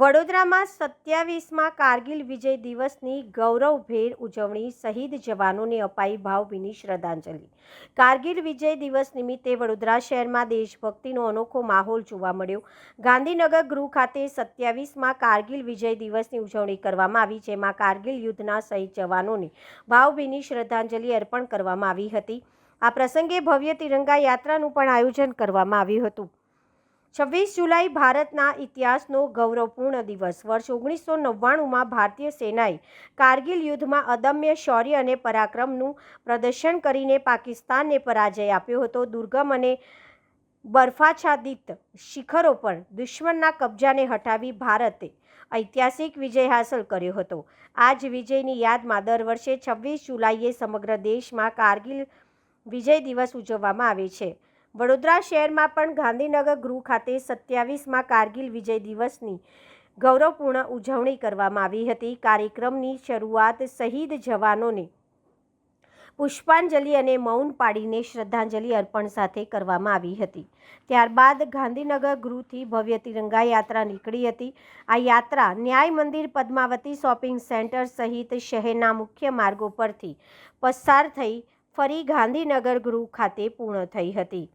વડોદરામાં 27મા કારગિલ વિજય દિવસની ગૌરવભેર ઉજવણી, શહીદ જવાનોને અપાઈ ભાવભીની શ્રદ્ધાંજલિ। કારગિલ વિજય દિવસ નિમિત્તે વડોદરા શહેરમાં દેશભક્તિનો અનોખો માહોલ જોવા મળ્યો। ગાંધીનગર ગૃહ ખાતે 27મા કારગિલ વિજય દિવસની ઉજવણી કરવામાં આવી, જેમાં કારગિલ યુદ્ધના શહીદ જવાનોને ભાવભીની શ્રદ્ધાંજલિ અર્પણ કરવામાં આવી હતી। આ પ્રસંગે ભવ્ય તિરંગા યાત્રાનું પણ આયોજન કરવામાં આવ્યું હતું। 26 જુલાઈ ભારતના ઇતિહાસનો ગૌરવપૂર્ણ દિવસ। વર્ષ 1999માં ભારતીય સેનાએ કારગિલ યુદ્ધમાં અદમ્ય શૌર્ય અને પરાક્રમનું પ્રદર્શન કરીને પાકિસ્તાનને પરાજય આપ્યો હતો। દુર્ગમ અને બરફાચ્છાદિત શિખરો પર દુશ્મનના કબજાને હટાવી ભારતે ઐતિહાસિક વિજય હાંસલ કર્યો હતો। આ જ વિજયની યાદમાં દર વર્ષે 26 જુલાઈએ સમગ્ર દેશમાં કારગિલ વિજય દિવસ ઉજવવામાં આવે છે। વડોદરા શહેરમાં પણ ગાંધીનગર ગૃહ ખાતે 27મા કારગિલ વિજય દિવસની ગૌરવપૂર્ણ ઉજવણી કરવામાં આવી હતી। કાર્યક્રમની શરૂઆત શહીદ જવાનોને પુષ્પાંજલિ અને મૌન પાડીને શ્રદ્ધાંજલિ અર્પણ સાથે કરવામાં આવી હતી। ત્યારબાદ ગાંધીનગર ગૃહથી ભવ્ય તિરંગા યાત્રા નીકળી હતી। આ યાત્રા ન્યાય મંદિર, પદ્માવતી શોપિંગ સેન્ટર સહિત શહેરના મુખ્ય માર્ગો પરથી પસાર થઈ ફરી ગાંધીનગર ગૃહ ખાતે પૂર્ણ થઈ હતી।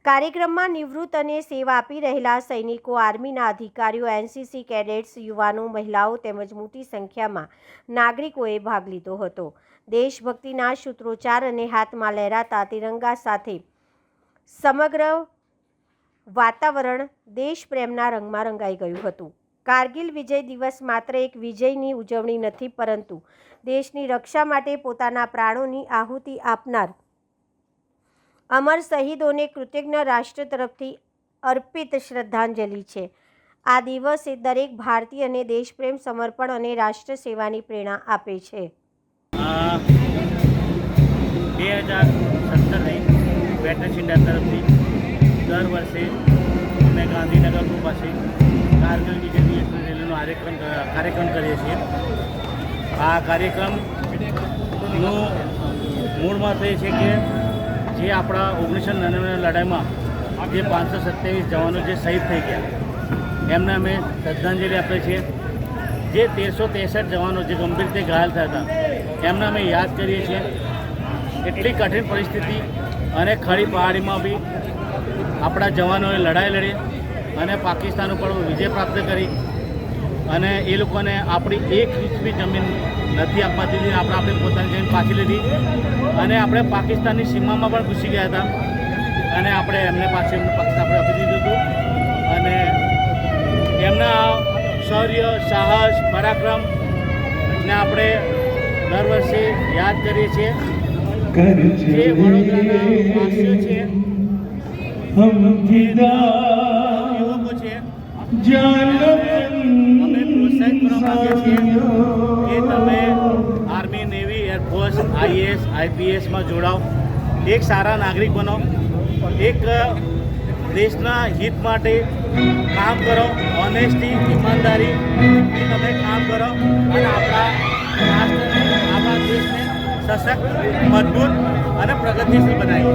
કાર્યક્રમમાં નિવૃત્ત અને સેવા આપી રહેલા સૈનિકો, આર્મીના અધિકારીઓ, એનસીસી કેડેટ્સ, યુવાનો, મહિલાઓ તેમજ મોટી સંખ્યામાં નાગરિકોએ ભાગ લીધો હતો। દેશભક્તિના સૂત્રોચ્ચાર અને હાથમાં લહેરાતા તિરંગા સાથે સમગ્ર વાતાવરણ દેશપ્રેમના રંગમાં રંગાઈ ગયું હતું। કારગિલ વિજય દિવસ માત્ર એક વિજયની ઉજવણી નથી, પરંતુ દેશની રક્ષા માટે પોતાના પ્રાણોની આહુતિ આપનાર અમર શહીદોને કૃતજ્ઞ રાષ્ટ્ર તરફથી અર્પિત શ્રદ્ધાંજલિ છે। આ દિવસે દરેક ભારતીયને દેશપ્રેમ, સમર્પણ અને રાષ્ટ્ર સેવાની પ્રેરણા આપે છે। 2017ની વેટરન્સ ઇન્ડિયા તરફથી દર વર્ષે અમે ગાંધીનગર ગૃહ પાસે કારગિલ વિજય દિવસની રેલીનો કાર્યક્રમ કરીએ છીએ। આ કાર્યક્રમનું મૂળ મત એ છે કે જે આપણા 1999ની લડાઈમાં જે 527 જવાનો જે શહીદ થઈ ગયા એમને અમે શ્રદ્ધાંજલિ આપીએ છીએ। જે 1363 જવાનો જે ગંભીર રીતે ઘાયલ થયા હતા એમને અમે યાદ કરીએ છીએ। એટલી કઠિન પરિસ્થિતિ અને ખડી પહાડીમાં બી આપણા જવાનોએ લડાઈ લડી અને પાકિસ્તાન ઉપર વિજય પ્રાપ્ત કરી અને એ લોકોને આપણી એક ઇંચ બી જમીન નથી આપવા દીધી। આપણે આપણી પોતાની જમીન પાછી લીધી અને આપણે પાકિસ્તાનની સીમામાં પણ ઘૂસી ગયા હતા અને આપણે એમને પાછી પાકિસ્તાન આપણે આપી દીધું હતું અને એમના શૌર્ય, સાહસ, પરાક્રમને આપણે દર વર્ષે યાદ કરીએ છીએ। જે વડોદરાના વાસીઓ છે, યુવકો છે, અમે પ્રોત્સાહિત કરવા માંગીએ છીએ કે તમે આર્મી, નેવી, એરફોર્સ, આઈએએસ, આઈપીએસમાં જોડાઓ, એક સારા નાગરિક બનો, એક દેશના હિત માટે કામ કરો, ઓનેસ્ટી, ઈમાનદારીથી તમે કામ કરો અને આપણા રાષ્ટ્રને, આપણા દેશને સશક્ત, મજબૂત અને પ્રગતિશીલ બનાવીએ।